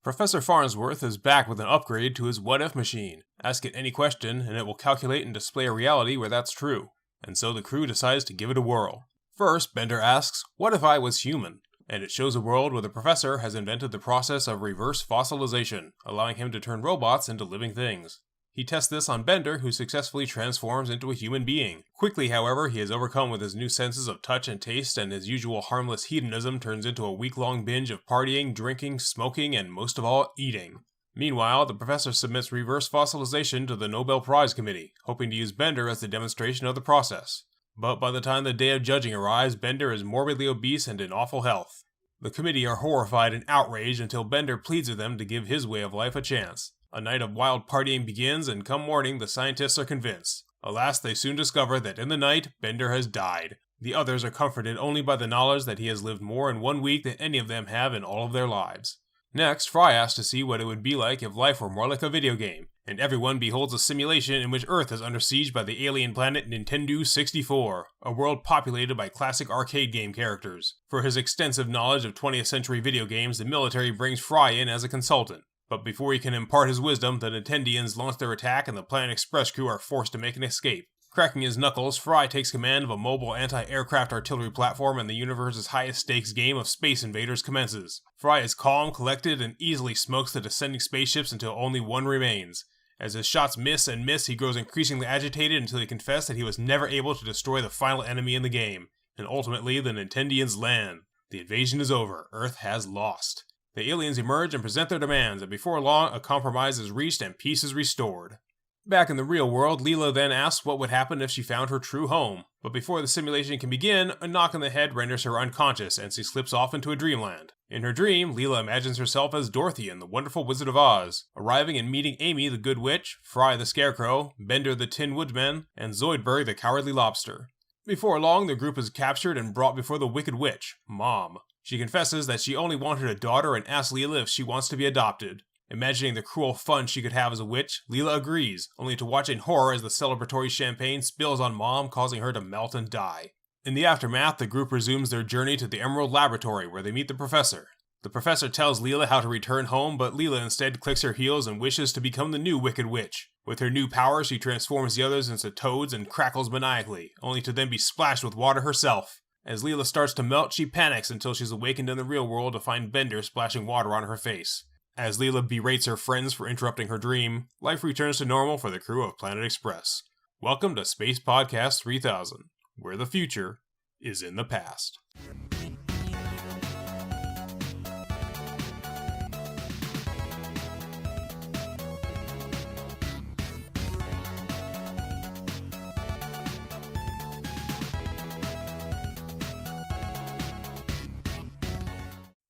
Professor Farnsworth is back with an upgrade to his what-if machine. Ask it any question, and it will calculate and display a reality where that's true. And so the crew decides to give it a whirl. First, Bender asks, what if I was human? And it shows a world where the professor has invented the process of reverse fossilization, allowing him to turn robots into living things. He tests this on Bender, who successfully transforms into a human being. Quickly, however, he is overcome with his new senses of touch and taste, and his usual harmless hedonism turns into a week-long binge of partying, drinking, smoking, and most of all, eating. Meanwhile, the professor submits reverse fossilization to the Nobel Prize Committee, hoping to use Bender as the demonstration of the process. But by the time the day of judging arrives, Bender is morbidly obese and in awful health. The committee are horrified and outraged until Bender pleads with them to give his way of life a chance. A night of wild partying begins, and come morning, the scientists are convinced. Alas, they soon discover that in the night, Bender has died. The others are comforted only by the knowledge that he has lived more in 1 week than any of them have in all of their lives. Next, Fry asks to see what it would be like if life were more like a video game, and everyone beholds a simulation in which Earth is under siege by the alien planet Nintendo 64, a world populated by classic arcade game characters. For his extensive knowledge of 20th century video games, the military brings Fry in as a consultant. But before he can impart his wisdom, the Nintendians launch their attack and the Planet Express crew are forced to make an escape. Cracking his knuckles, Fry takes command of a mobile anti-aircraft artillery platform, and the universe's highest stakes game of Space Invaders commences. Fry is calm, collected, and easily smokes the descending spaceships until only one remains. As his shots miss and miss, he grows increasingly agitated until he confesses that he was never able to destroy the final enemy in the game. And ultimately, the Nintendians land. The invasion is over. Earth has lost. The aliens emerge and present their demands, and before long, a compromise is reached and peace is restored. Back in the real world, Leela then asks what would happen if she found her true home. But before the simulation can begin, a knock on the head renders her unconscious, and she slips off into a dreamland. In her dream, Leela imagines herself as Dorothy in The Wonderful Wizard of Oz, arriving and meeting Amy the Good Witch, Fry the Scarecrow, Bender the Tin Woodman, and Zoidberg the Cowardly Lobster. Before long, the group is captured and brought before the Wicked Witch, Mom. She confesses that she only wanted a daughter and asks Leela if she wants to be adopted. Imagining the cruel fun she could have as a witch, Leela agrees, only to watch in horror as the celebratory champagne spills on Mom, causing her to melt and die. In the aftermath, the group resumes their journey to the Emerald Laboratory, where they meet the professor. The professor tells Leela how to return home, but Leela instead clicks her heels and wishes to become the new Wicked Witch. With her new power, she transforms the others into toads and crackles maniacally, only to then be splashed with water herself. As Leela starts to melt, she panics until she's awakened in the real world to find Bender splashing water on her face. As Leela berates her friends for interrupting her dream, life returns to normal for the crew of Planet Express. Welcome to Space Podcast 3000, where the future is in the past.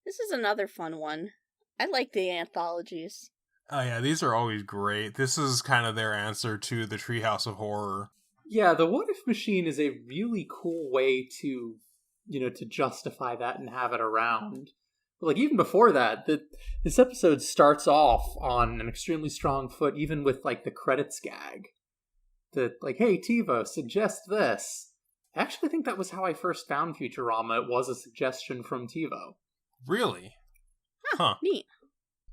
This is another fun one. I like the anthologies. Oh yeah, these are always great. This is kind of their answer to the Treehouse of Horror. Yeah, the What If Machine is a really cool way to, to justify that and have it around. But like even before that, this episode starts off on an extremely strong foot, even with like the credits gag. That like, hey TiVo, suggest this. I actually think that was how I first found Futurama. It was a suggestion from TiVo. Really? Huh. Neat.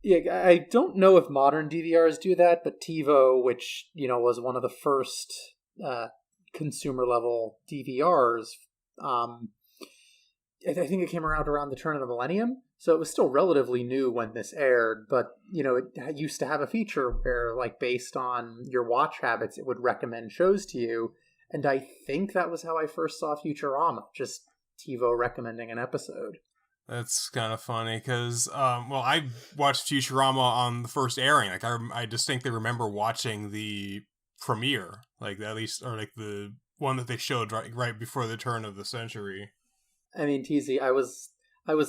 Yeah, I don't know if modern DVRs do that, but TiVo, which, was one of the first consumer-level DVRs, I think it came around the turn of the millennium, so it was still relatively new when this aired, but, it used to have a feature where, like, based on your watch habits, it would recommend shows to you, and I think that was how I first saw Futurama, just TiVo recommending an episode. That's kind of funny, because, I watched Futurama on the first airing. Like, I distinctly remember watching the premiere, like, at least, or, like, the one that they showed right before the turn of the century. I mean, TZ, I was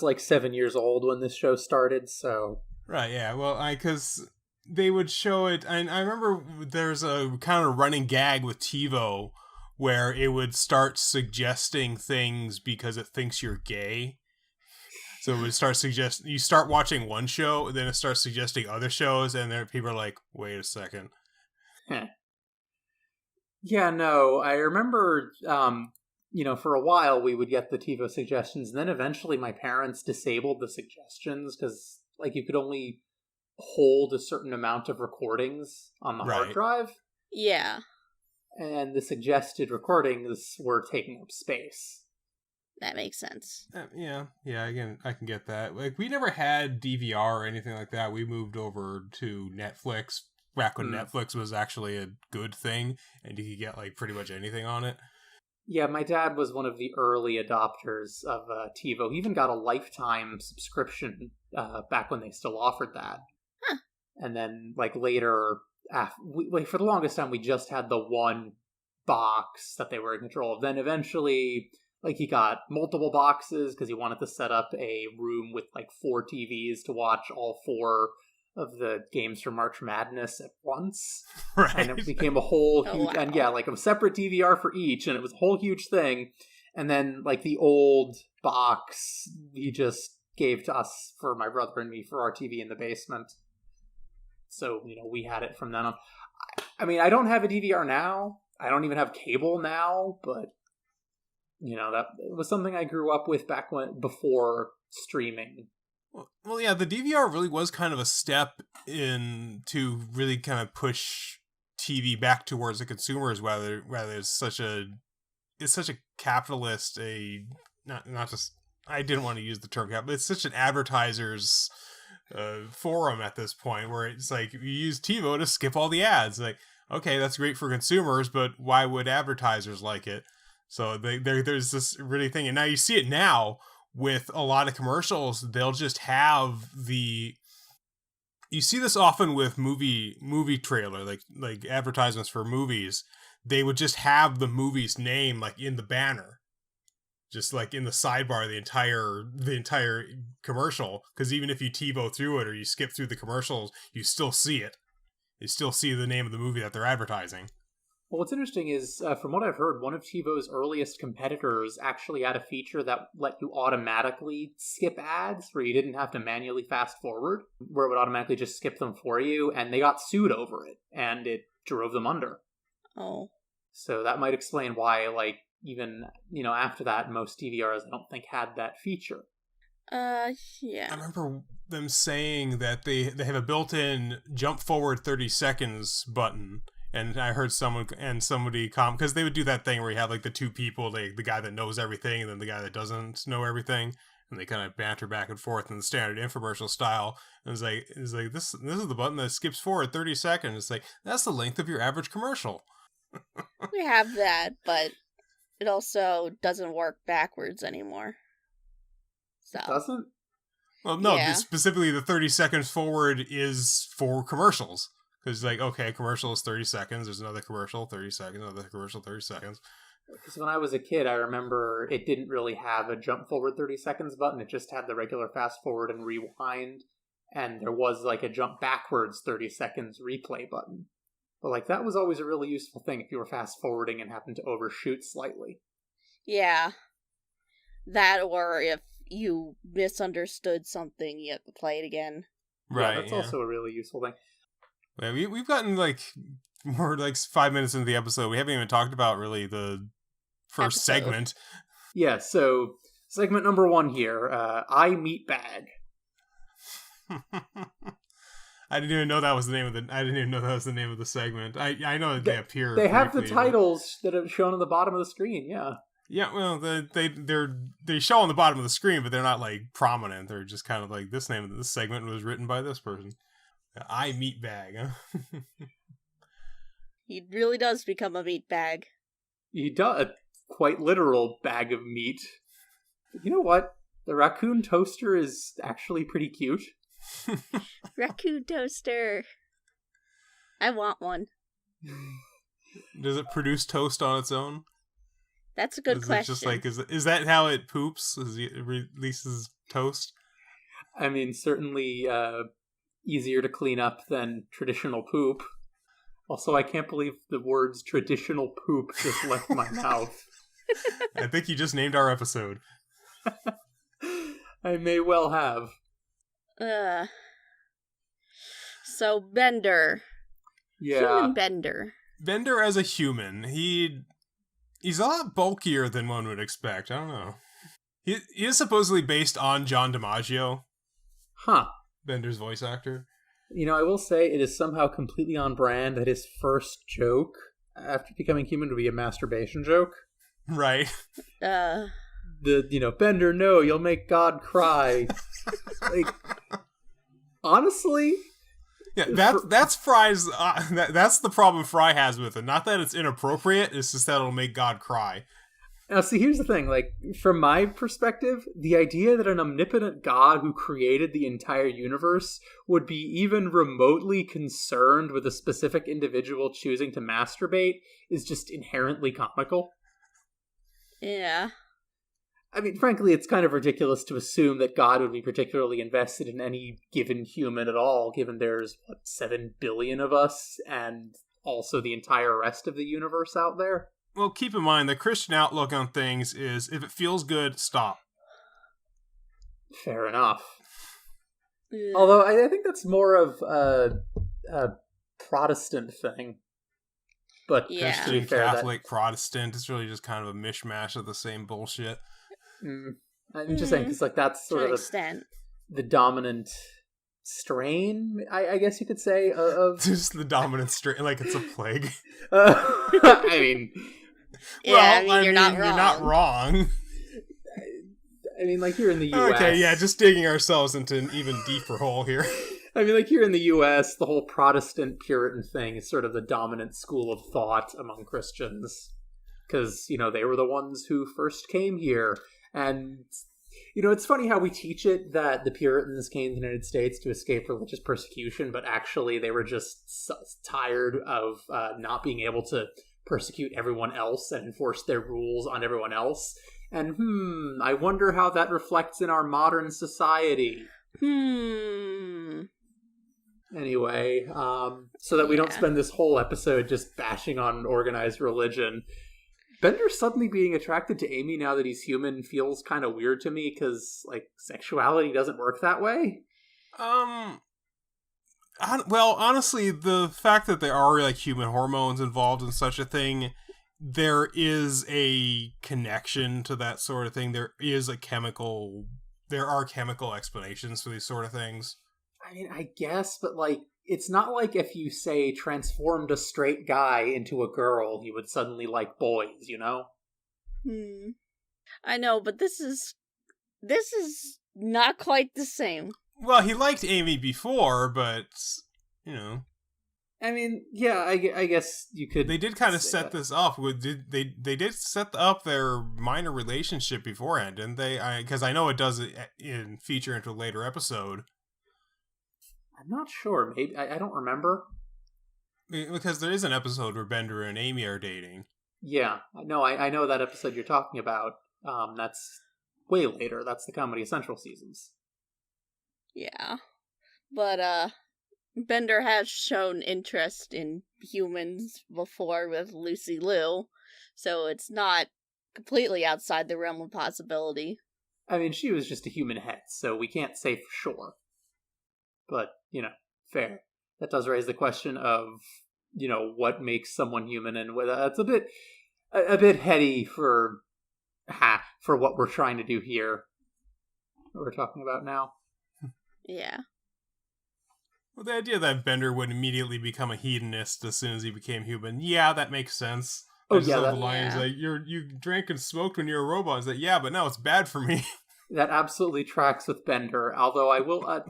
like 7 years old when this show started, so... Right, yeah, well, because they would show it, and I remember there's a kind of running gag with TiVo, where it would start suggesting things because it thinks you're gay. So it would start you start watching one show, then it starts suggesting other shows, and then people are like, wait a second. Yeah, no, I remember, for a while we would get the TiVo suggestions, and then eventually my parents disabled the suggestions, because, like, you could only hold a certain amount of recordings on the hard Right. drive, Yeah, and the suggested recordings were taking up space. that makes sense. Yeah, again, I can get that. Like, we never had DVR or anything like that. We moved over to Netflix back when Netflix was actually a good thing, and you could get, like, pretty much anything on it. Yeah, my dad was one of the early adopters of TiVo. He even got a lifetime subscription back when they still offered that. Huh. And then, like, later, for the longest time, we just had the one box that they were in control of. Then eventually, like, he got multiple boxes because he wanted to set up a room with, like, 4 TVs to watch all 4 of the games for March Madness at once. Right. And it became a whole huge, wow. and yeah, like a separate DVR for each, and it was a whole huge thing. And then, like, the old box he just gave to us, for my brother and me, for our TV in the basement. So, we had it from then on. I mean, I don't have a DVR now. I don't even have cable now, but, that was something I grew up with before streaming. Well, yeah, the DVR really was kind of a step in to really kind of push TV back towards the consumers, rather it's such a capitalist, not just, I didn't want to use the term capitalist, it's such an advertiser's forum at this point, where it's like, you use TiVo to skip all the ads. Like, okay, that's great for consumers, but why would advertisers like it? So there's this really thing, and now you see it now with a lot of commercials. They'll just have you see this often with movie trailer, like advertisements for movies. They would just have the movie's name, like, in the banner, just like in the sidebar of the entire commercial, because even if you TiVo through it or you skip through the commercials, you still see it. You still see the name of the movie that they're advertising. Well, what's interesting is, from what I've heard, one of TiVo's earliest competitors actually had a feature that let you automatically skip ads, where you didn't have to manually fast forward, where it would automatically just skip them for you, and they got sued over it, and it drove them under. Oh. So that might explain why, like, even, after that, most DVRs, I don't think, had that feature. Yeah. I remember them saying that they have a built-in jump forward 30 seconds button. And I heard somebody comment, because they would do that thing where you have, like, the two people, the guy that knows everything and then the guy that doesn't know everything, and they kind of banter back and forth in the standard infomercial style. And it's like this is the button that skips forward 30 seconds. It's like, that's the length of your average commercial. We have that, but it also doesn't work backwards anymore. So. It doesn't? Well, no, Yeah. specifically the 30 seconds forward is for commercials. Because, like, okay, commercial is 30 seconds, there's another commercial, 30 seconds, another commercial, 30 seconds. Because when I was a kid, I remember it didn't really have a jump forward 30 seconds button. It just had the regular fast forward and rewind. And there was, like, a jump backwards 30 seconds replay button. But, like, that was always a really useful thing if you were fast forwarding and happened to overshoot slightly. Yeah. That, or if you misunderstood something, you have to play it again. Right. Yeah, that's also a really useful thing. Yeah, we've gotten, like, more like 5 minutes into the episode. We haven't even talked about really the first segment. Yeah, so segment number 1 here, I Meat Bag. I didn't even know that was the name of the segment. I know that they appear. They have the briefly, titles that are shown on the bottom of the screen. Yeah. Yeah, well, they show on the bottom of the screen, but they're not, like, prominent. They're just kind of like, this name of this segment was written by this person. I Meat Bag. Huh? He really does become a meat bag. He does. A quite literal bag of meat. You know what? The raccoon toaster is actually pretty cute. Raccoon toaster. I want one. Does it produce toast on its own? That's a good question. Just like, is that how it poops? It releases toast? I mean, certainly easier to clean up than traditional poop. Also, I can't believe the words traditional poop just left my mouth. I think you just named our episode. I may well have. So, Bender. Yeah. Human Bender. Bender as a human, he's a lot bulkier than one would expect. I don't know. He is supposedly based on John DiMaggio. Huh. Bender's voice actor. I will say it is somehow completely on brand that his first joke after becoming human would be a masturbation joke. Right. Bender, no, you'll make God cry. Like, honestly... Yeah, that's Fry's... that's the problem Fry has with it. Not that it's inappropriate, it's just that it'll make God cry. Now, see, here's the thing. Like, from my perspective, the idea that an omnipotent God who created the entire universe would be even remotely concerned with a specific individual choosing to masturbate is just inherently comical. Yeah. I mean, frankly, it's kind of ridiculous to assume that God would be particularly invested in any given human at all, given there's, 7 billion of us, and also the entire rest of the universe out there. Well, keep in mind, the Christian outlook on things is, if it feels good, stop. Fair enough. Yeah. Although, I think that's more of a Protestant thing. But Yeah. to be Christian, fair, Catholic, Protestant, it's really just kind of a mishmash of the same bullshit. I'm just saying, because that's sort of the dominant strain, I guess you could say, of... Just the dominant strain, like it's a plague. I mean... Yeah, well, you're not wrong. You're not wrong. I mean, like, here in the U.S... Okay, yeah, just digging ourselves into an even deeper hole here. I mean, like, here in the U.S., the whole Protestant Puritan thing is sort of the dominant school of thought among Christians. Because, they were the ones who first came here. And, it's funny how we teach it that the Puritans came to the United States to escape religious persecution, but actually they were just tired of not being able to persecute everyone else and enforce their rules on everyone else. And, I wonder how that reflects in our modern society. Anyway, so that we don't spend this whole episode just bashing on organized religion, Bender suddenly being attracted to Amy now that he's human feels kind of weird to me, because, sexuality doesn't work that way. Well, honestly, the fact that there are, human hormones involved in such a thing, there is a connection to that sort of thing. There are chemical explanations for these sort of things. I mean, I guess, but, it's not like if you, say, transformed a straight guy into a girl, he would suddenly like boys, I know, but this is not quite the same. Well, he liked Amy before, but, I mean, yeah, I guess you could... They did kind of set this up. They did set up their minor relationship beforehand, didn't they? Because I know it does feature into a later episode. I'm not sure. Maybe I don't remember. Because there is an episode where Bender and Amy are dating. Yeah, no, I know that episode you're talking about. That's way later. That's the Comedy Central seasons. Yeah, but Bender has shown interest in humans before with Lucy Liu, so it's not completely outside the realm of possibility. I mean, she was just a human head, so we can't say for sure. But, fair. That does raise the question of, what makes someone human, and it's a bit heady for what we're trying to do here. What we're talking about now. Yeah. Well, the idea that Bender would immediately become a hedonist as soon as he became human, yeah, that makes sense. Oh, yeah. The lines you drank and smoked when you were a robot. Is that, yeah, but now it's bad for me. That absolutely tracks with Bender, although I will...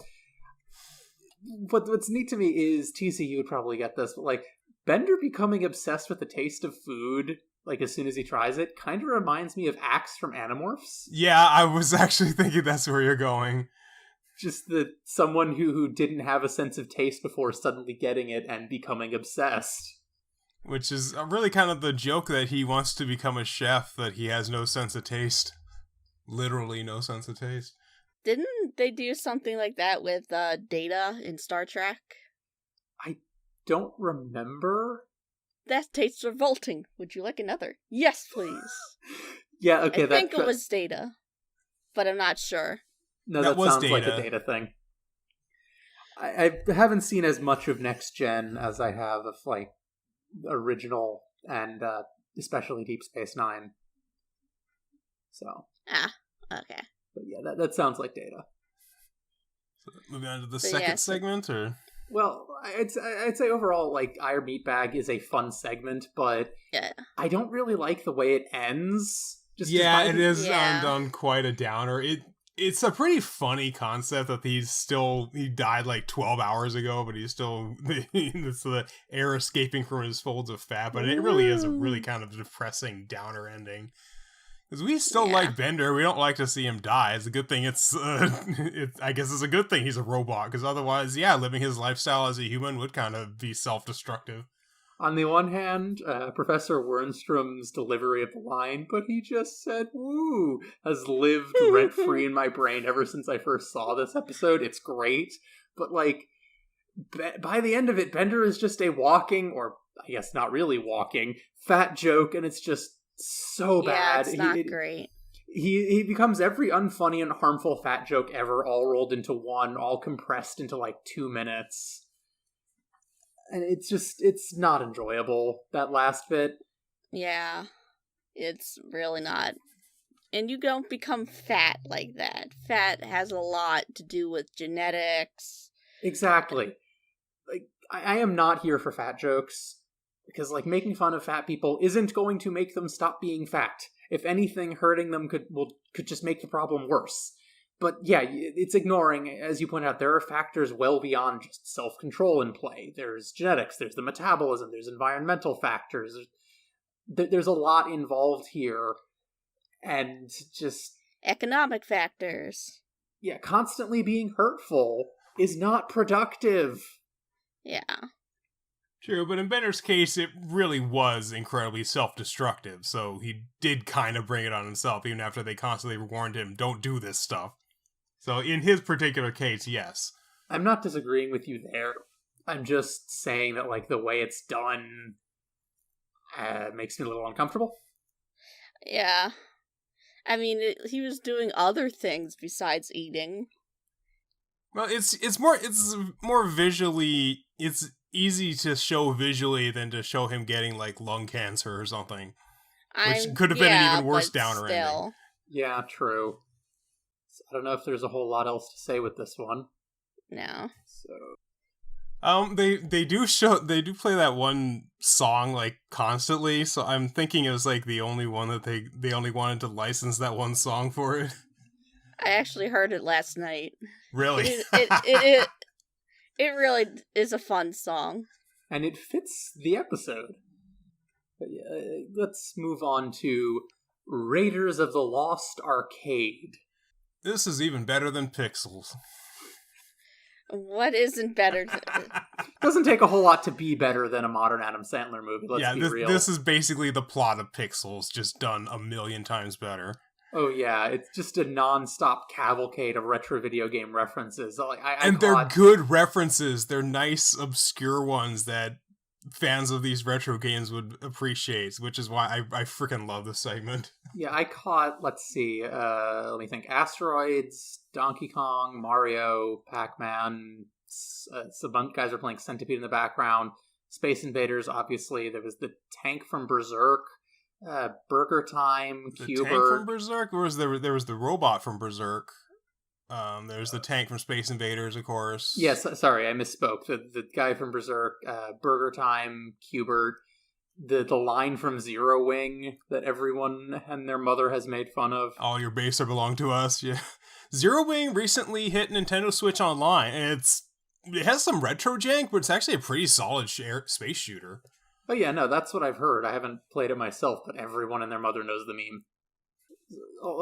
What's neat to me is, TC, you would probably get this, but, Bender becoming obsessed with the taste of food, as soon as he tries it, kind of reminds me of Axe from Animorphs. Yeah, I was actually thinking that's where you're going. Just someone who didn't have a sense of taste before suddenly getting it and becoming obsessed. Which is really kind of the joke that he wants to become a chef, that he has no sense of taste. Literally no sense of taste. Didn't they do something like that with Data in Star Trek? I don't remember. That tastes revolting. Would you like another? Yes, please. Yeah, okay. I think it was Data, but I'm not sure. No, that sounds Data. Like a Data thing. I haven't seen as much of Next Gen as I have of, original and especially Deep Space Nine. So. Okay. But yeah, that sounds like Data. So moving on to the second segment, or? Well, I'd say overall, like, Our Meatbag is a fun segment, but Yeah. I don't really like the way it ends. Yeah, it is Yeah. on quite a downer. It's a pretty funny concept that he died like 12 hours ago, but he's still it's the air escaping from his folds of fat. But it really is a really kind of depressing downer ending. Because we still like Bender, we don't like to see him die. It's a good thing. I guess it's a good thing he's a robot, because otherwise, living his lifestyle as a human would kind of be self-destructive. On the one hand, Professor Wernstrom's delivery of the line, but he just said woo, has lived rent-free in my brain ever since I first saw this episode. It's great. But, like, by the end of it, Bender is just a walking, or I guess not really walking, fat joke, and it's just so bad. Yeah, it's not great. He becomes every unfunny and harmful fat joke ever, all rolled into one, all compressed into, like, 2 minutes. And it's not enjoyable, that last bit. Yeah, it's really not. And you don't become fat like that. Fat has a lot to do with genetics. Exactly. Like, I am not here for fat jokes, because, like, making fun of fat people isn't going to make them stop being fat. If anything, hurting them could just make the problem worse. But yeah, it's ignoring, as you point out, there are factors well beyond just self-control in play. There's genetics, there's the metabolism, there's environmental factors. There's a lot involved here. And just... economic factors. Yeah, constantly being hurtful is not productive. Yeah. True, but in Bender's case, it really was incredibly self-destructive, so he did kind of bring it on himself, even after they constantly warned him, don't do this stuff. So in his particular case, yes. I'm not disagreeing with you there. I'm just saying that, like, the way it's done makes me a little uncomfortable. Yeah. I mean, he was doing other things besides eating. Well, it's more visually, it's easy to show visually than to show him getting, like, lung cancer or something. Which could have been an even worse downer ending. Yeah, true. I don't know if there's a whole lot else to say with this one. No. So they do play that one song, like, constantly, so I'm thinking it was, like, the only one that they only wanted to license that one song for it. I actually heard it last night. Really? It really is a fun song. And it fits the episode. But yeah, let's move on to Raiders of the Lost Arcade. This is even better than Pixels. What isn't better? Doesn't take a whole lot to be better than a modern Adam Sandler movie, let's be real. This is basically the plot of Pixels, just done a million times better. Oh yeah, it's just a non-stop cavalcade of retro video game references. They're good references. They're nice, obscure ones that fans of these retro games would appreciate, which is why I freaking love this segment. Yeah, I caught, let's see, let me think, Asteroids, Donkey Kong, Mario, Pac-Man, some guys are playing Centipede in the background, Space Invaders, obviously, there was the tank from Berserk, Burger Time, the Q*bert. Tank from Berserk? Or there was the robot from Berserk. There's the tank from Space Invaders, of course. Yes, sorry, I misspoke. The guy from Berserk, Burger Time, Q*bert, the line from Zero Wing that everyone and their mother has made fun of. All your base belong to us, yeah. Zero Wing recently hit Nintendo Switch Online, and it has some retro jank, but it's actually a pretty solid space shooter. Oh yeah, no, that's what I've heard. I haven't played it myself, but everyone and their mother knows the meme.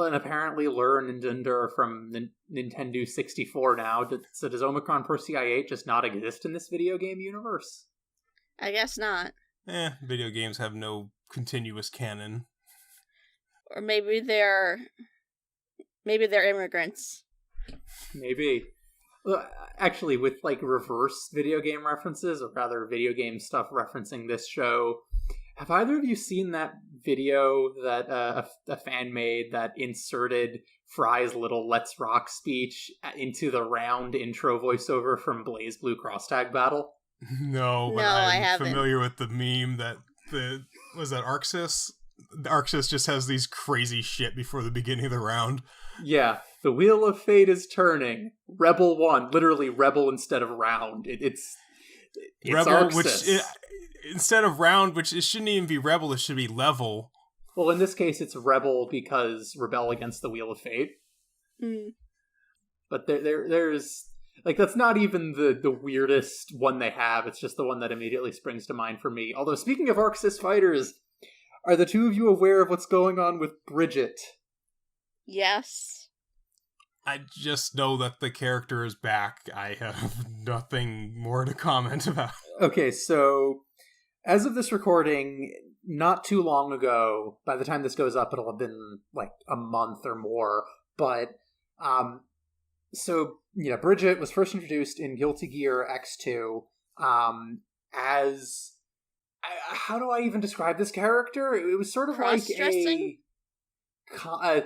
And apparently learn and endure from Nintendo 64 now. So does Omicron Persei 8 just not exist in this video game universe? I guess not. Video games have no continuous canon. Or maybe they're immigrants. Maybe. Well, actually, with, like, reverse video game references, or rather video game stuff referencing this show, have either of you seen that video that a fan made that inserted Fry's little Let's Rock speech into the round intro voiceover from Blaze Blue Cross Tag Battle? No, but I I'm haven't. familiar with the meme that was that Arxis? The Arxis just has these crazy shit before the beginning of the round. Yeah, the wheel of fate is turning. Rebel 1, literally rebel instead of round. It's It's Rebel, Arxis. Instead of round, which it shouldn't even be rebel, it should be level. Well, in this case, it's rebel because rebel against the wheel of fate. Mm. But there's like that's not even the weirdest one they have. It's just the one that immediately springs to mind for me. Although speaking of Arxis fighters, are the two of you aware of what's going on with Bridget? Yes. I just know that the character is back. I have nothing more to comment about. Okay, so as of this recording, not too long ago, by the time this goes up, it'll have been like a month or more. But, so, Bridget was first introduced in Guilty Gear X2 as... how do I even describe this character? It was sort of like a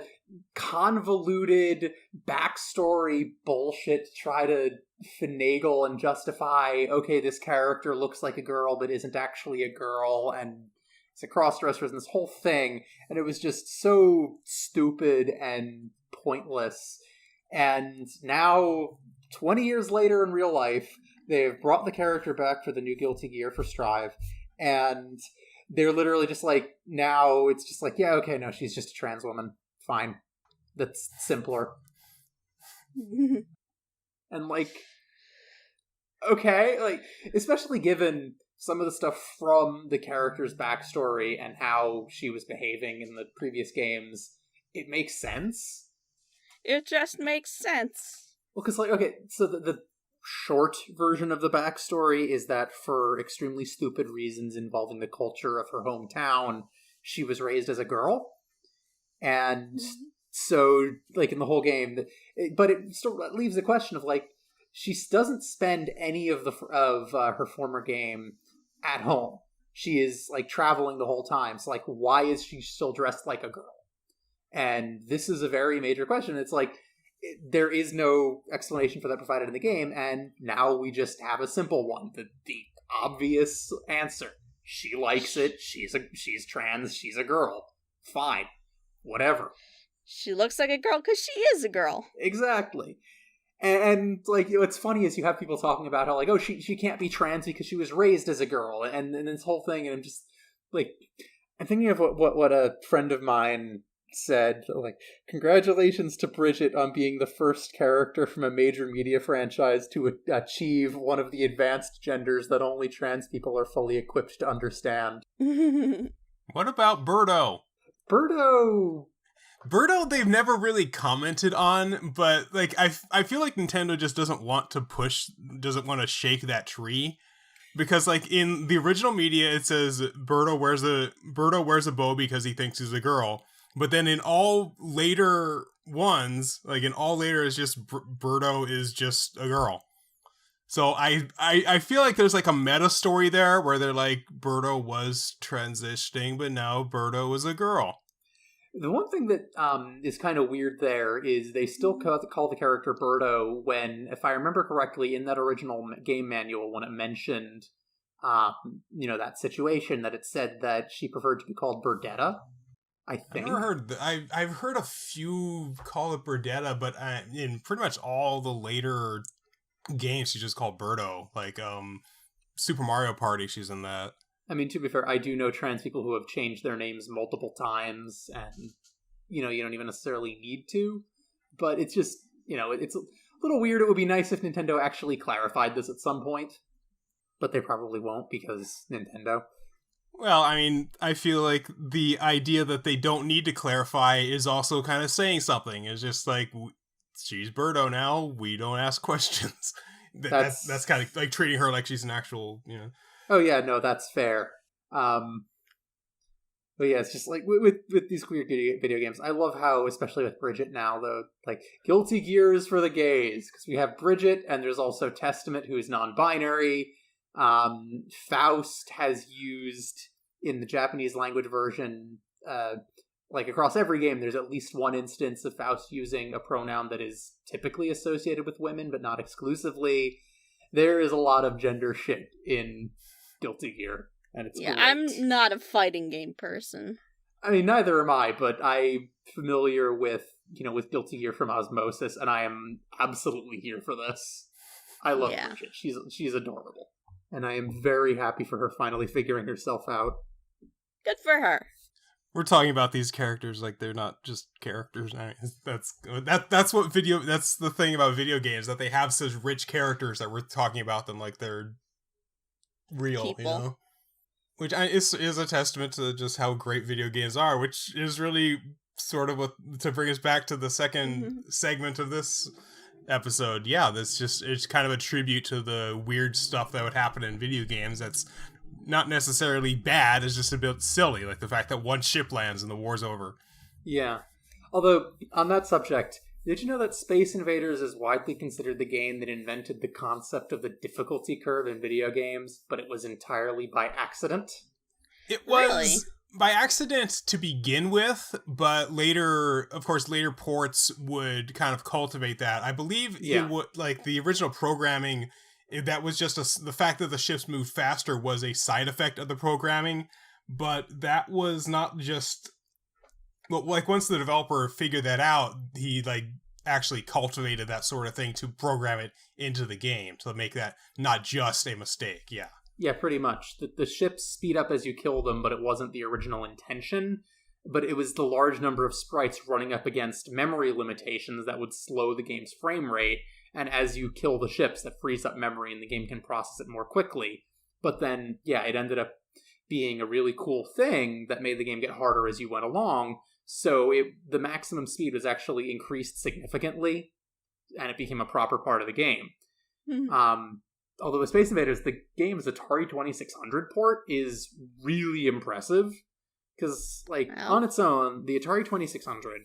convoluted backstory bullshit to try to finagle and justify, okay, this character looks like a girl but isn't actually a girl, and it's a cross-dresser and this whole thing, and it was just so stupid and pointless. And now, 20 years later in real life, they've brought the character back for the new Guilty Gear for Strive, and they're literally just like, now it's just like, yeah, okay, no, she's just a trans woman. Fine. That's simpler. And like, okay, like, especially given some of the stuff from the character's backstory and how she was behaving in the previous games, it makes sense. It just makes sense. Well, because, like, okay, so the short version of the backstory is that for extremely stupid reasons involving the culture of her hometown, she was raised as a girl. And so, like, in the whole game, but it still leaves the question of, like, she doesn't spend any of her former game at home. She is, like, traveling the whole time. So, like, why is she still dressed like a girl? And this is a very major question. It's like, there is no explanation for that provided in the game, and now we just have a simple one. The obvious answer. She likes it. She's trans. She's a girl. Fine. Whatever. She looks like a girl because she is a girl. Exactly. And like, what's funny is you have people talking about how, like, oh, she can't be trans because she was raised as a girl, and this whole thing, and I'm just, like, I'm thinking of what a friend of mine said, like, congratulations to Bridget on being the first character from a major media franchise to achieve one of the advanced genders that only trans people are fully equipped to understand. What about Birdo? Birdo, they've never really commented on, but like I feel like Nintendo just doesn't want to shake that tree, because like in the original media it says Birdo wears a bow because he thinks he's a girl, but then in all later ones, like in all later, it's just Birdo is just a girl. So I feel like there's like a meta story there where they're like, Birdo was transitioning, but now Birdo is a girl. The one thing that is kind of weird there is they still call the character Birdo when, if I remember correctly, in that original game manual, when it mentioned, that situation, that it said that she preferred to be called Birdetta, I think. I've heard a few call it Birdetta, but in pretty much all the later games, she's just called Birdo. Like, Super Mario Party, she's in that. I mean, to be fair, I do know trans people who have changed their names multiple times, and, you don't even necessarily need to, but it's just, it's a little weird. It would be nice if Nintendo actually clarified this at some point, but they probably won't because Nintendo. Well, I mean, I feel like the idea that they don't need to clarify is also kind of saying something. It's just like, she's Birdo now, we don't ask questions. That's kind of like treating her like she's an actual, Oh yeah, no, that's fair. But yeah, it's just like with these queer video games, I love how, especially with Bridget now, though, like, Guilty Gear is for the gays, because we have Bridget, and there's also Testament, who is non-binary. Faust has used, in the Japanese language version, like across every game, there's at least one instance of Faust using a pronoun that is typically associated with women, but not exclusively. There is a lot of gender shit in Guilty Gear, and it's great. I'm not a fighting game person. I mean, neither am I, but I'm familiar with, with Guilty Gear from osmosis, and I am absolutely here for this. I love Bridget. She's adorable. and I am very happy for her finally figuring herself out. Good for her. We're talking about these characters like they're not just characters. I mean, that's the thing about video games, that they have such rich characters that we're talking about them like they're real, People. you know? Which is a testament to just how great video games are, which is really sort of what to bring us back to the second segment of this episode. Yeah, it's kind of a tribute to the weird stuff that would happen in video games that's not necessarily bad, it's just a bit silly, like the fact that one ship lands and the war's over. Yeah. Although, on that subject, did you know that Space Invaders is widely considered the game that invented the concept of the difficulty curve in video games, but it was entirely by accident? It was Really? by accident to begin with, but later ports would kind of cultivate that. I believe it would, like, the original programming, that was just the fact that the ships moved faster was a side effect of the programming, but that was not just, well, like, once the developer figured that out, he, like, actually cultivated that sort of thing to program it into the game to make that not just a mistake. Yeah, pretty much. The ships speed up as you kill them, but it wasn't the original intention. But it was the large number of sprites running up against memory limitations that would slow the game's frame rate. And as you kill the ships, that frees up memory and the game can process it more quickly. But then, yeah, it ended up being a really cool thing that made the game get harder as you went along. So the maximum speed was actually increased significantly, and it became a proper part of the game. Although with Space Invaders, the game's Atari 2600 port is really impressive. Because, like, on its own, the Atari 2600,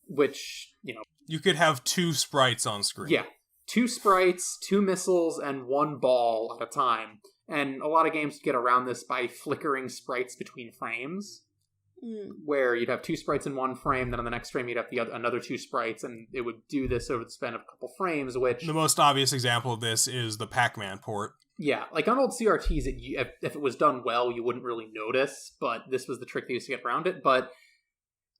which, you know... You could have 2 sprites on screen. Yeah, 2 sprites, 2 missiles, and 1 ball at a time. And a lot of games get around this by flickering sprites between frames. Where you'd have 2 sprites in one frame, then on the next frame you'd have another 2 sprites, and it would do this over the span of a couple frames, which... The most obvious example of this is the Pac-Man port. Yeah, like on old CRTs, if it was done well, you wouldn't really notice, but this was the trick they used to get around it. But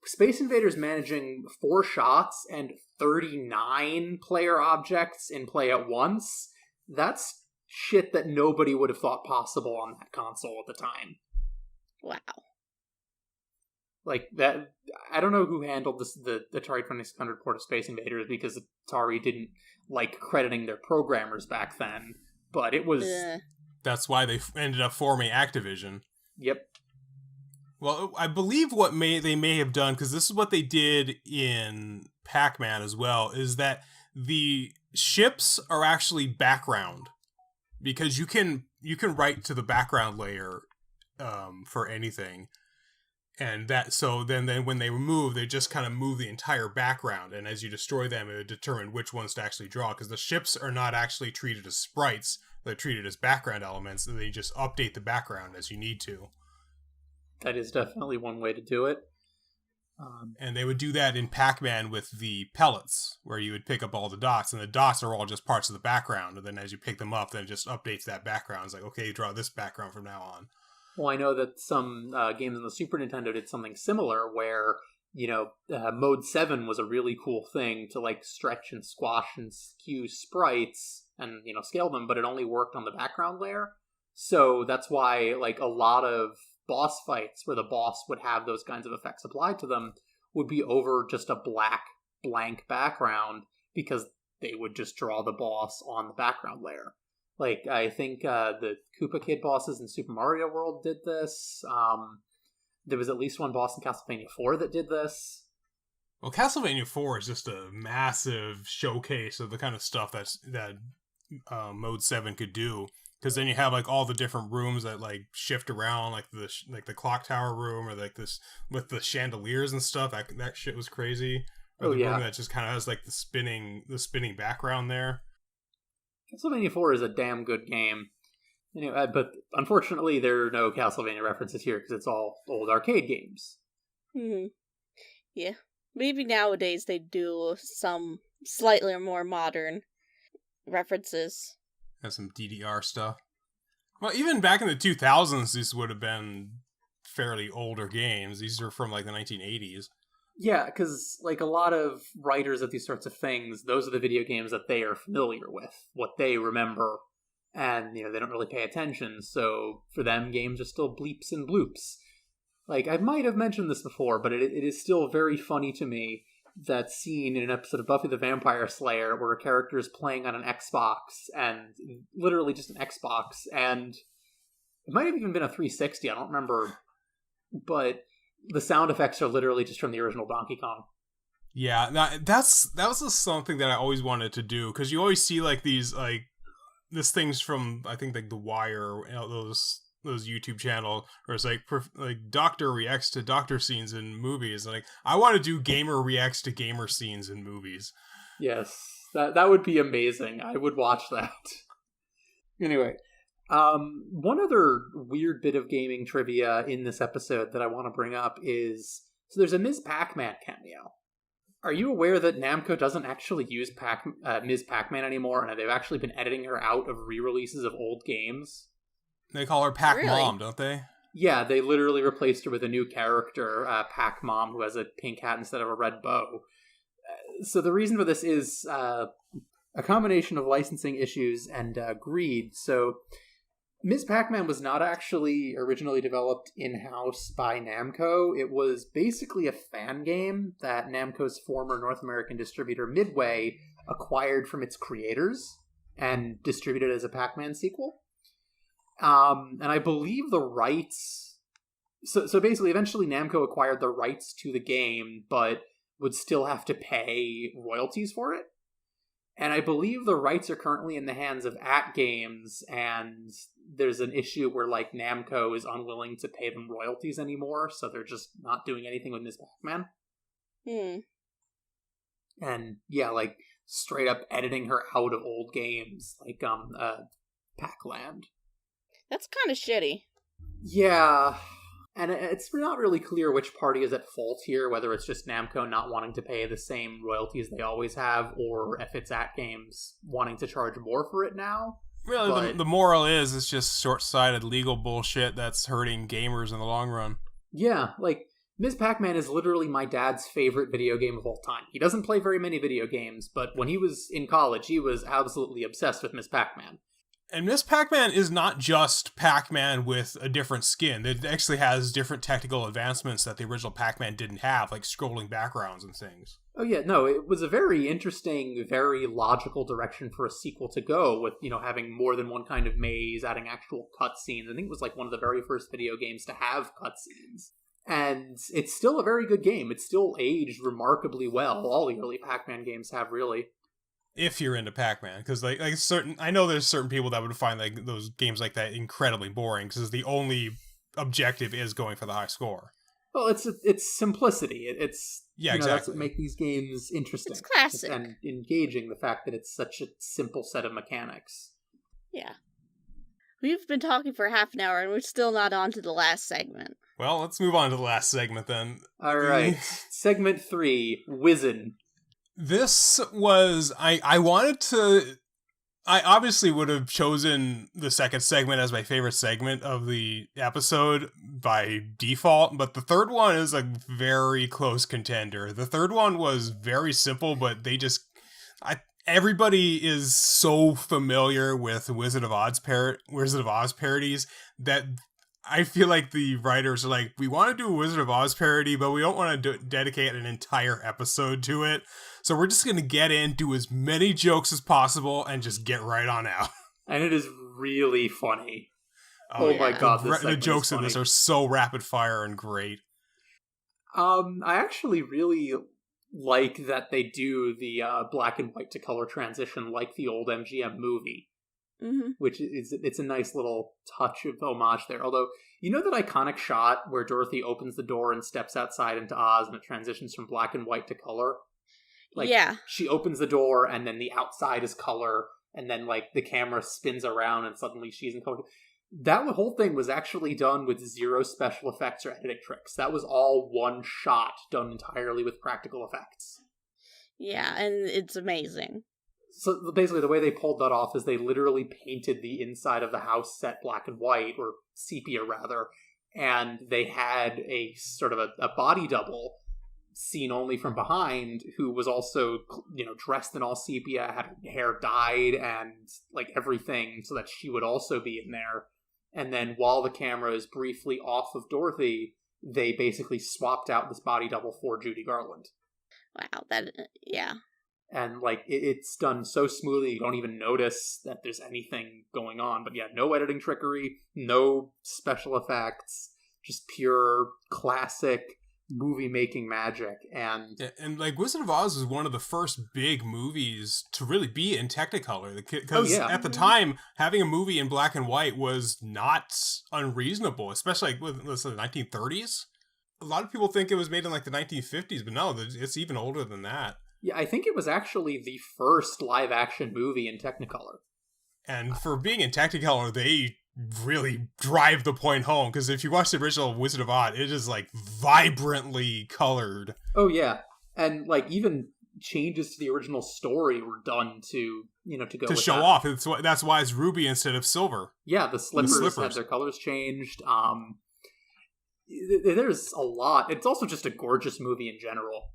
Space Invaders managing 4 shots and 39 player objects in play at once, that's shit that nobody would have thought possible on that console at the time. Wow. Like, that, I don't know who handled the Atari 2600 port of Space Invaders, because Atari didn't like crediting their programmers back then, but it was... That's why they ended up forming Activision. Yep. Well, I believe they may have done, because this is what they did in Pac-Man as well, is that the ships are actually background, because you can write to the background layer for anything. And so then when they move, they just kind of move the entire background. And as you destroy them, it would determine which ones to actually draw. Because the ships are not actually treated as sprites. They're treated as background elements. And they just update the background as you need to. That is definitely one way to do it. And they would do that in Pac-Man with the pellets, where you would pick up all the dots. And the dots are all just parts of the background. And then as you pick them up, then it just updates that background. It's like, okay, you draw this background from now on. Well, I know that some games on the Super Nintendo did something similar where, Mode 7 was a really cool thing to, like, stretch and squash and skew sprites and, scale them, but it only worked on the background layer. So that's why, like, a lot of boss fights where the boss would have those kinds of effects applied to them would be over just a blank background, because they would just draw the boss on the background layer. Like, I think the Koopa Kid bosses in Super Mario World did this. There was at least one boss in Castlevania 4 that did this. Well, Castlevania 4 is just a massive showcase of the kind of stuff that Mode 7 could do. Because then you have, like, all the different rooms that, like, shift around, like the clock tower room, or like this with the chandeliers and stuff. That shit was crazy. Or the room that just kind of has, like, the spinning background there. Castlevania 4 is a damn good game. Anyway, but unfortunately there are no Castlevania references here because it's all old arcade games. Yeah. Maybe nowadays they do some slightly more modern references. Have some DDR stuff. Well, even back in the 2000s, these would have been fairly older games. These are from, like, the 1980s. Yeah, because, like, a lot of writers of these sorts of things, those are the video games that they are familiar with, what they remember and they don't really pay attention. So for them, games are still bleeps and bloops. Like, I might have mentioned this before, but it is still very funny to me, that scene in an episode of Buffy the Vampire Slayer where a character is playing on an Xbox, and literally just an Xbox, and it might have even been a 360, I don't remember, but the sound effects are literally just from the original Donkey Kong. Yeah, that was just something that I always wanted to do, because you always see like these things from, I think, like The Wire, or those YouTube channel where it's like doctor reacts to doctor scenes in movies. Like, I want to do gamer reacts to gamer scenes in movies. Yes, that would be amazing. I would watch that. Anyway, one other weird bit of gaming trivia in this episode that I want to bring up is, so there's a Ms. Pac-Man cameo. Are you aware that Namco doesn't actually use Ms. Pac-Man anymore, and they've actually been editing her out of re-releases of old games? They call her Pac Really? Mom, don't they? Yeah, they literally replaced her with a new character, Pac Mom, who has a pink hat instead of a red bow. So the reason for this is a combination of licensing issues and greed. So Ms. Pac-Man was not actually originally developed in-house by Namco. It was basically a fan game that Namco's former North American distributor Midway acquired from its creators and distributed as a Pac-Man sequel. And I believe the rights... So basically, eventually Namco acquired the rights to the game, but would still have to pay royalties for it. And I believe the rights are currently in the hands of AtGames, and there's an issue where, like, Namco is unwilling to pay them royalties anymore, so they're just not doing anything with Ms. Pac-Man. And, yeah, like, straight up editing her out of old games, like, Pac-Land. That's kind of shitty. Yeah, and it's not really clear which party is at fault here, whether it's just Namco not wanting to pay the same royalties they always have, or if it's AtGames wanting to charge more for it now. Really, But the moral is it's just short-sighted legal bullshit that's hurting gamers in the long run. yeah, like, Ms. Pac-Man is literally my dad's favorite video game of all time. He doesn't play very many video games, but when he was in college, he was absolutely obsessed with Ms. Pac-Man. And Miss Pac-Man is not just Pac-Man with a different skin. It actually has different technical advancements that the original Pac-Man didn't have, like scrolling backgrounds and things. Oh yeah, no, it was a very interesting, very logical direction for a sequel to go, with, having more than one kind of maze, adding actual cutscenes. I think it was like one of the very first video games to have cutscenes. And it's still a very good game. It's still aged remarkably well. All the early Pac-Man games have, really. If you're into Pac-Man, because I know there's certain people that would find like those games like that incredibly boring, because the only objective is going for the high score. Well, it's simplicity. It's exactly. That's what makes these games interesting. It's classic and engaging. The fact that it's such a simple set of mechanics. Yeah. We've been talking for half an hour, and we're still not on to the last segment. Well, let's move on to the last segment then. All right, segment 3, Wizen. This was, I obviously would have chosen the second segment as my favorite segment of the episode by default, but the third one is a very close contender. The third one was very simple, but everybody is so familiar with Wizard of Oz parodies that I feel like the writers are like, we want to do a Wizard of Oz parody, but we don't want to dedicate an entire episode to it. So we're just going to get in, do as many jokes as possible, and just get right on out. And it is really funny. Oh my god, the jokes in this are so rapid fire and great. I actually really like that they do the black and white to color transition like the old MGM movie. Mm-hmm. Which it's a nice little touch of homage there. Although, that iconic shot where Dorothy opens the door and steps outside into Oz and it transitions from black and white to color? Like, yeah. She opens the door and then the outside is color, and then, like, the camera spins around and suddenly she's in color. That whole thing was actually done with zero special effects or editing tricks. That was all one shot done entirely with practical effects. Yeah, and it's amazing. So basically the way they pulled that off is they literally painted the inside of the house set black and white, or sepia rather, and they had a sort of a body double seen only from behind, who was also, dressed in all sepia, had her hair dyed and like everything so that she would also be in there. And then while the camera is briefly off of Dorothy, they basically swapped out this body double for Judy Garland. Wow, yeah. And like it's done so smoothly you don't even notice that there's anything going on. But yeah, no editing trickery, no special effects, just pure classic movie making magic. And like Wizard of Oz was one of the first big movies to really be in Technicolor, because at the time having a movie in black and white was not unreasonable, especially like with the 1930s. A lot of people think it was made in like the 1950s, but no, it's even older than that. Yeah, I think it was actually the first live action movie in Technicolor. And for being in Technicolor, they really drive the point home, because if you watch the original Wizard of Oz, it is like vibrantly colored. Oh yeah, and like even changes to the original story were done to to go to with show that. off. That's why it's ruby instead of silver. Yeah, the slippers had their colors changed. There's a lot. It's also just a gorgeous movie in general.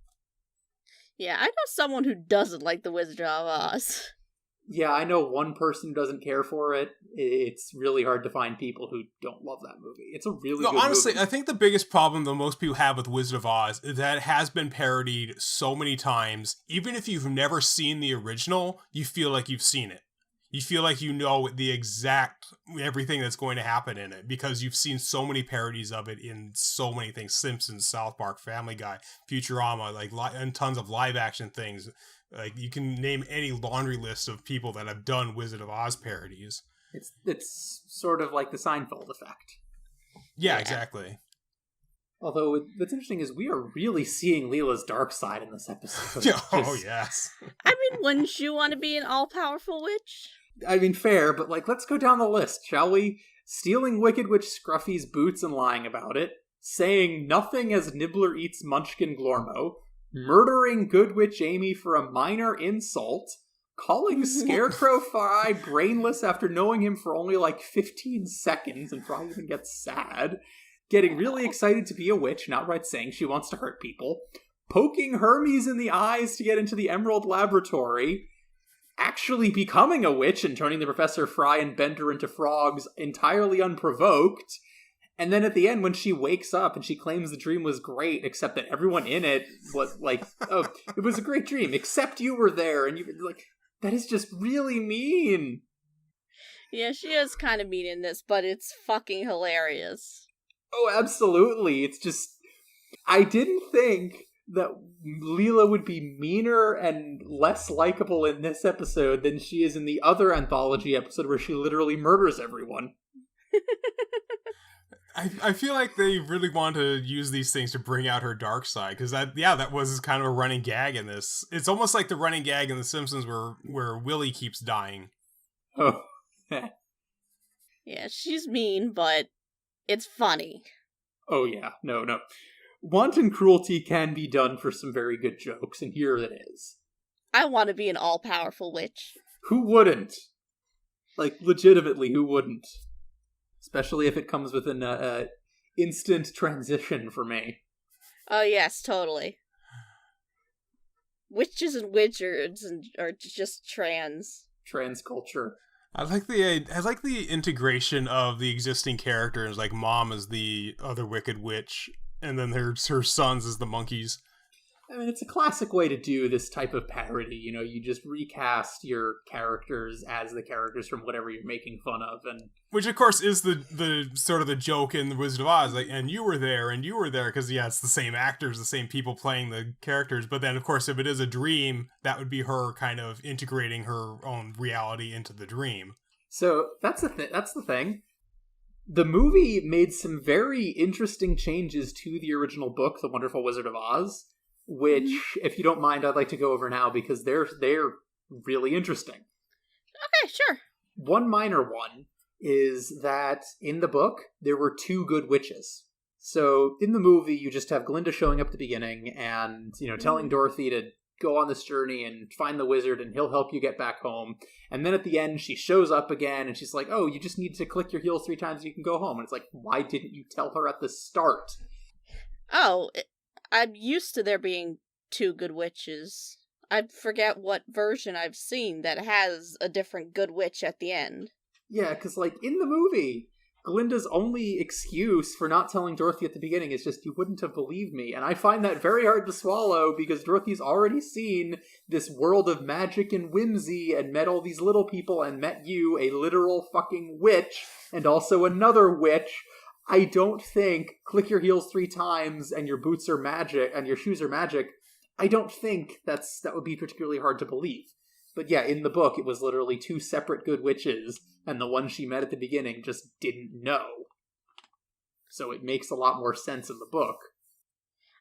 Yeah, I know someone who doesn't like The Wizard of Oz. Yeah, I know one person who doesn't care for it. It's really hard to find people who don't love that movie. It's a really good honestly, movie. I think the biggest problem that most people have with Wizard of Oz is that it has been parodied so many times. Even if you've never seen the original, you feel like you've seen it. You feel like you know the exact everything that's going to happen in it, because you've seen so many parodies of it in so many things: Simpsons, South Park, Family Guy, Futurama, and tons of live action things. Like you can name any laundry list of people that have done Wizard of Oz parodies. It's sort of like the Seinfeld effect. Yeah, exactly. Although what's interesting is we are really seeing Leela's dark side in this episode. Oh yes. I mean, wouldn't you want to be an all-powerful witch? I mean, fair, but like, let's go down the list, shall we? Stealing Wicked Witch Scruffy's boots and lying about it, saying nothing as Nibbler eats Munchkin Glormo, murdering Good Witch Amy for a minor insult, calling Scarecrow Fry brainless after knowing him for only like 15 seconds, and Fry even gets sad, getting really excited to be a witch and outright saying she wants to hurt people, poking Hermes in the eyes to get into the Emerald Laboratory, actually becoming a witch and turning the Professor Fry and Bender into frogs entirely unprovoked. And then at the end, when she wakes up and she claims the dream was great, except that everyone in it was like, oh, it was a great dream, except you were there. And you were like, that is just really mean. Yeah, she is kind of mean in this, but it's fucking hilarious. Oh, absolutely. It's just, I didn't think that Leela would be meaner and less likable in this episode than she is in the other anthology episode where she literally murders everyone. I feel like they really want to use these things to bring out her dark side, because that was kind of a running gag in this. It's almost like the running gag in The Simpsons where Willie keeps dying. Oh. Yeah, she's mean, but it's funny. Oh yeah, no. Wanton cruelty can be done for some very good jokes, and here it is. I want to be an all-powerful witch. Who wouldn't? Like, legitimately, who wouldn't? Especially if it comes with an instant transition for me. Oh yes, totally. Witches and wizards are just trans culture. I like the integration of the existing characters, like Mom as the other Wicked Witch, and then her sons as the monkeys. I mean, it's a classic way to do this type of parody. You just recast your characters as the characters from whatever you're making fun of, and which of course is the sort of the joke in The Wizard of Oz, like, and you were there, because it's the same actors, the same people playing the characters. But then, of course, if it is a dream, that would be her kind of integrating her own reality into the dream. So that's the thing. The movie made some very interesting changes to the original book, The Wonderful Wizard of Oz, which, if you don't mind, I'd like to go over now because they're really interesting. Okay, sure. One minor one is that in the book, there were two good witches. So in the movie, you just have Glinda showing up at the beginning and, telling Dorothy to go on this journey and find the wizard and he'll help you get back home. And then at the end, she shows up again and she's like, oh, you just need to click your heels 3 times and you can go home. And it's like, why didn't you tell her at the start? Oh, I'm used to there being 2 good witches. I forget what version I've seen that has a different good witch at the end. Yeah, because, like, in the movie, Glinda's only excuse for not telling Dorothy at the beginning is just, you wouldn't have believed me. And I find that very hard to swallow because Dorothy's already seen this world of magic and whimsy and met all these little people and met you, a literal fucking witch, and also another witch. I don't think click your heels 3 times and your boots are magic and your shoes are magic. I don't think that would be particularly hard to believe. But yeah, in the book, it was literally 2 separate good witches, and the one she met at the beginning just didn't know. So it makes a lot more sense in the book.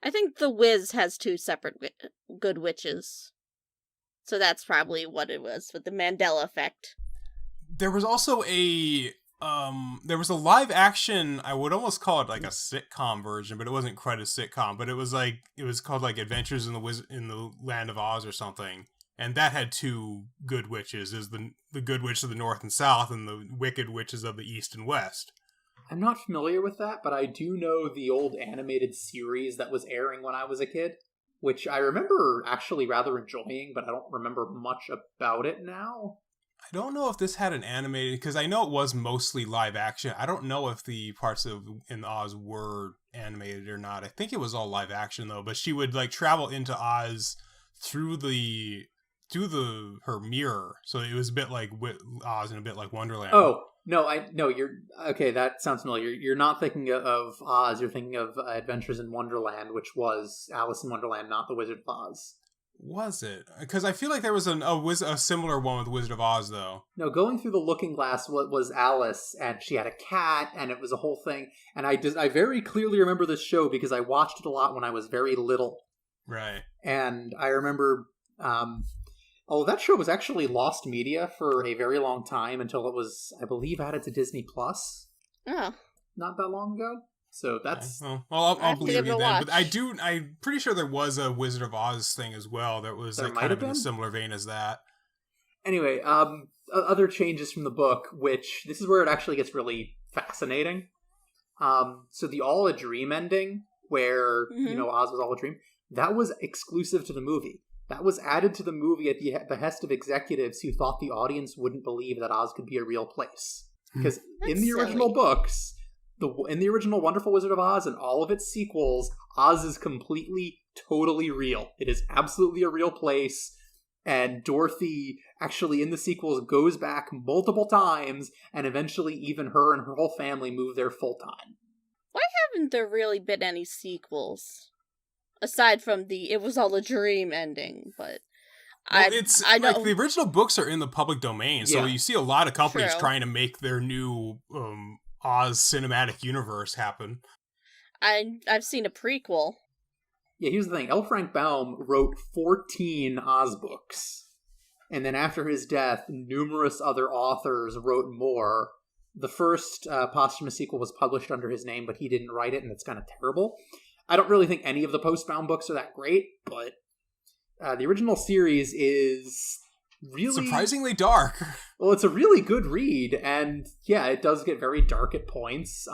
I think The Wiz has 2 separate good witches. So that's probably what it was with the Mandela effect. There was also a live action, I would almost call it like a sitcom version, but it wasn't quite a sitcom, but it was called like Adventures in the Land of Oz or something. And that had 2 good witches, is the good witch of the north and south, and the wicked witches of the east and west. I'm not familiar with that, but I do know the old animated series that was airing when I was a kid, which I remember actually rather enjoying, but I don't remember much about it now. I don't know if this had an animated, because I know it was mostly live action. I don't know if the parts in Oz were animated or not. I think it was all live action though, but she would like travel into Oz through her mirror, so it was a bit like Oz and a bit like Wonderland. Oh no, you're okay. That sounds familiar. You're not thinking of Oz. You're thinking of Adventures in Wonderland, which was Alice in Wonderland, not the Wizard of Oz. Was it? Because I feel like there was a similar one with Wizard of Oz, though. No, going through the Looking Glass was Alice, and she had a cat, and it was a whole thing. And I very clearly remember this show because I watched it a lot when I was very little. Right. And I remember, that show was actually lost media for a very long time until it was, I believe, added to Disney Plus. Oh. Not that long ago. So that's... Okay. Well, I'll believe you then. Watch. But I'm pretty sure there was a Wizard of Oz thing as well that was like, kind of in a similar vein as that. Anyway, other changes from the book, which this is where it actually gets really fascinating. So the All a Dream ending, where, Oz was all a dream, that was exclusive to the movie. That was added to the movie at the behest of executives who thought the audience wouldn't believe that Oz could be a real place. Because in the original books... in the original Wonderful Wizard of Oz and all of its sequels, Oz is completely, totally real. It is absolutely a real place, and Dorothy actually in the sequels goes back multiple times, and eventually even her and her whole family move there full time. Why haven't there really been any sequels? Aside from the It Was All a Dream ending, but... Well, I know like the original books are in the public domain, so you see a lot of companies trying to make their new... Oz cinematic universe happen. I've seen a prequel. Yeah, here's the thing. L. Frank Baum wrote 14 Oz books. And then after his death, numerous other authors wrote more. The first posthumous sequel was published under his name, but he didn't write it, and it's kind of terrible. I don't really think any of the post-Baum books are that great, but the original series is... really surprisingly dark. Well, it's a really good read, and yeah, it does get very dark at points.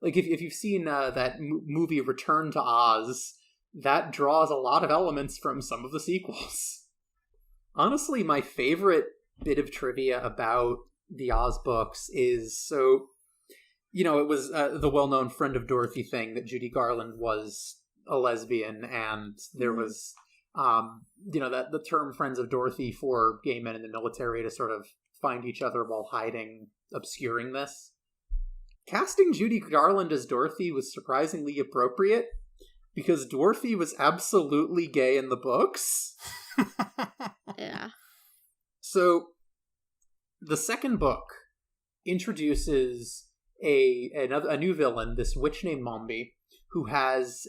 Like if you've seen that movie Return to Oz, that draws a lot of elements from some of the sequels. Honestly, my favorite bit of trivia about the Oz books is, it was the well-known Friend of Dorothy thing that Judy Garland was a lesbian, and there was... that the term Friends of Dorothy for gay men in the military to sort of find each other while hiding, obscuring this. Casting Judy Garland as Dorothy was surprisingly appropriate because Dorothy was absolutely gay in the books. Yeah. So, the second book introduces a new villain, this witch named Mombi, who has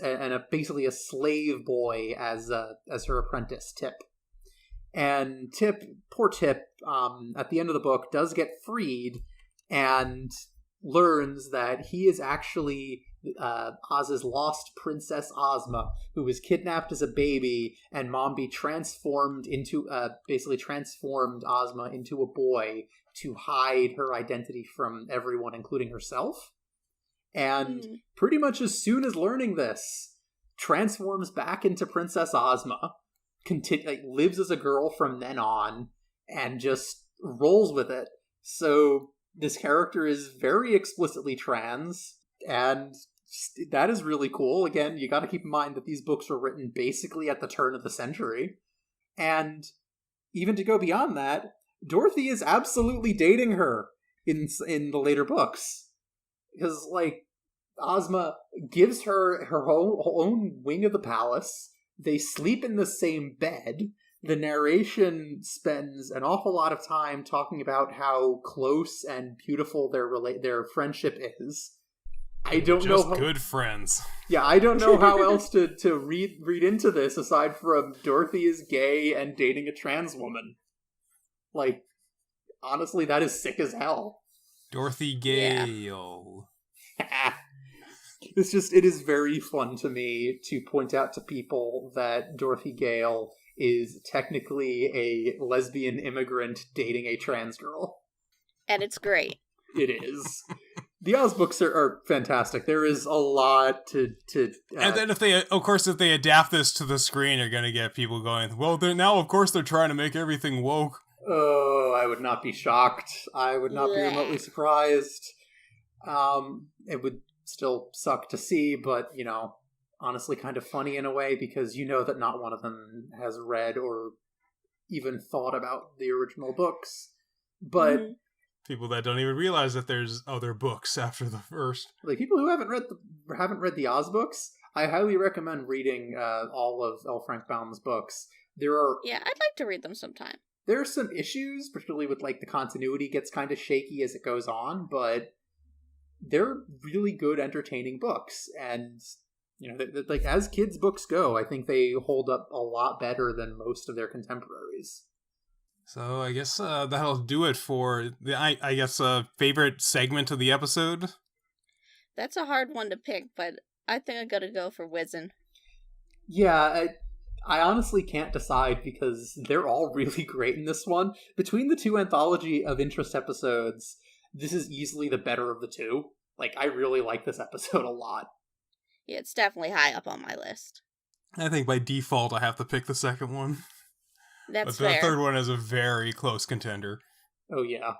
basically a slave boy as her apprentice, Tip. And poor Tip, at the end of the book, does get freed and learns that he is actually Oz's lost princess Ozma, who was kidnapped as a baby, and Mombi transformed Ozma into a boy to hide her identity from everyone, including herself. And pretty much as soon as learning this, transforms back into Princess Ozma, lives as a girl from then on, and just rolls with it. So this character is very explicitly trans, and that is really cool. Again, you got to keep in mind that these books were written basically at the turn of the century. And even to go beyond that, Dorothy is absolutely dating her in the later books. Because, like, Ozma gives her own wing of the palace. They sleep in the same bed. The narration spends an awful lot of time talking about how close and beautiful their friendship is. I don't know how, good friends. Yeah, I don't know how else to read into this aside from Dorothy is gay and dating a trans woman. Like, honestly, that is sick as hell. Dorothy Gale. Yeah. It is very fun to me to point out to people that Dorothy Gale is technically a lesbian immigrant dating a trans girl. And it's great. It is. The Oz books are fantastic. There is a lot to and then if they adapt this to the screen, you're going to get people going, well, they're trying to make everything woke. Oh, I would not be shocked. I would not be remotely surprised. It would still suck to see, but, honestly kind of funny in a way, because that not one of them has read or even thought about the original books. But... Mm-hmm. People that don't even realize that there's other books after the first. Like, people who haven't read the Oz books, I highly recommend reading all of L. Frank Baum's books. Yeah, I'd like to read them sometime. There are some issues, particularly with, like, the continuity gets kind of shaky as it goes on, but they're really good, entertaining books. And, like, as kids' books go, I think they hold up a lot better than most of their contemporaries. So I guess that'll do it for the favorite segment of the episode. That's a hard one to pick, but I think I gotta go for Wizen. Yeah, I honestly can't decide because they're all really great in this one. Between the two Anthology of Interest episodes, this is easily the better of the two. Like, I really like this episode a lot. Yeah, it's definitely high up on my list. I think by default I have to pick the second one. That's fair. But the fair. third one is a very close contender. Oh, yeah.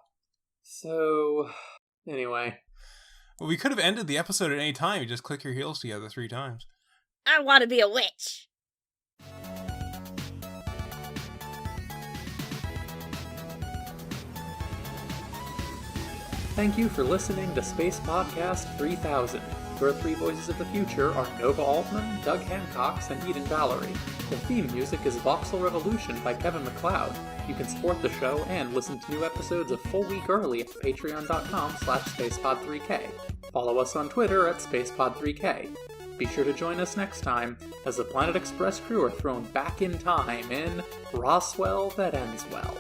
So, anyway. Well, we could have ended the episode at any time. You just click your heels together 3 times. I want to be a witch! Thank you for listening to Space Podcast 3000. Your 3 voices of the future are Nova Altman, Doug Hancox, and Eden Valerie. The theme music is Voxel Revolution by Kevin MacLeod. You can support the show and listen to new episodes a full week early at patreon.com/SpacePod3K. Follow us on Twitter at SpacePod3K. Be sure to join us next time as the Planet Express crew are thrown back in time in Roswell That Ends Well.